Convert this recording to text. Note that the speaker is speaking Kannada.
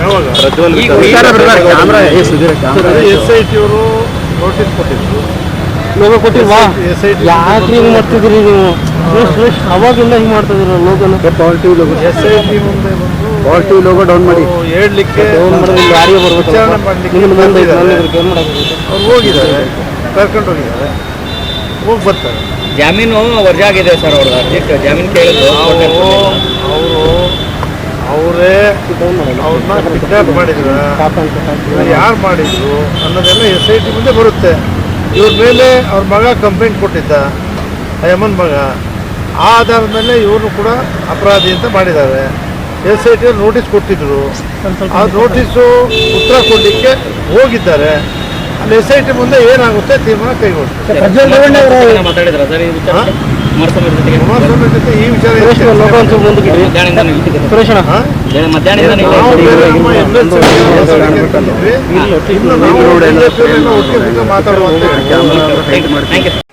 ಯಾವಾಗ SIT ಅವರು ನೋಟಿಸ್ ಕೊಟ್ಟಿದ್ರು. ಲೋಗೋ ಕೊಟ್ಟಿಲ್ವಾ? SIT ಯಾಕೆ ಹಿಂಗೆ ಮಾಡ್ತಿದ್ರಿ ನೀವು? ಅವಾಗಿಂದ ಹಿಂಗೆ ಮಾಡ್ತಿದ್ರು ಲೋಗೋನ. SIT ಮುಂದೆ ಬಂದು ಪಾಸಿಟಿವ್ ಲೋಗೋ ಡೌನ್ ಮಾಡಿ ಹೇಳಲಿಕ್ಕೆ ಯಾರಿಗೆ ಬರ್ಬೇಕು ವಿಚಾರಣೆ ಮಾಡಲಿಕ್ಕೆ ಅವ್ರು ಹೋಗಿದ್ದಾರೆ, ಕರ್ಕೊಂಡು ಹೋಗಿದ್ದಾರೆ, ಹೋಗಿ ಬರ್ತಾರೆ. ಜಾಮೀನು ವಜಾ ಆಗಿದೆ ಸರ್ ಅವ್ರದ್ದು ಅರ್ಜೆಂಟ್ ಜಾಮೀನು ಕೇಳಿದ್ರು. ಅವರೇ ಅವ್ರನ್ನ ಕಿಡ್ನಾಪ್ ಮಾಡಿದ್ರು, ಯಾರು ಮಾಡಿದ್ರು ಅನ್ನೋದೆಲ್ಲ SIT ಮುಂದೆ ಬರುತ್ತೆ. ಇವ್ರ ಮೇಲೆ ಅವ್ರ ಮಗ ಕಂಪ್ಲೇಂಟ್ ಕೊಟ್ಟಿದ್ದ, ಯಮನ್ ಮಗ. ಆ ಆಧಾರದ ಮೇಲೆ ಇವ್ರನ್ನು ಕೂಡ ಅಪರಾಧಿ ಅಂತ ಮಾಡಿದ್ದಾರೆ. SIT ಅವ್ರು ನೋಟಿಸ್ ಕೊಟ್ಟಿದ್ರು, ಆ ನೋಟಿಸು ಉತ್ತರ ಕೊಡಲಿಕ್ಕೆ ಹೋಗಿದ್ದಾರೆ. ಅಲ್ಲಿ SIT ಮುಂದೆ ಏನಾಗುತ್ತೆ ತೀರ್ಮಾನ ಕೈಗೊಳ್ತಾರೆ. ಮಾತಾಡಿದ್ರ ಸರ್ ಈ ವಿಚಾರ ಕುಮಾರಸ್ವಾಮಿ ಜೊತೆ ಈ ವಿಚಾರ ಮಧ್ಯಾಹ್ನದಿಂದ ಮಾತಾಡುವಂತ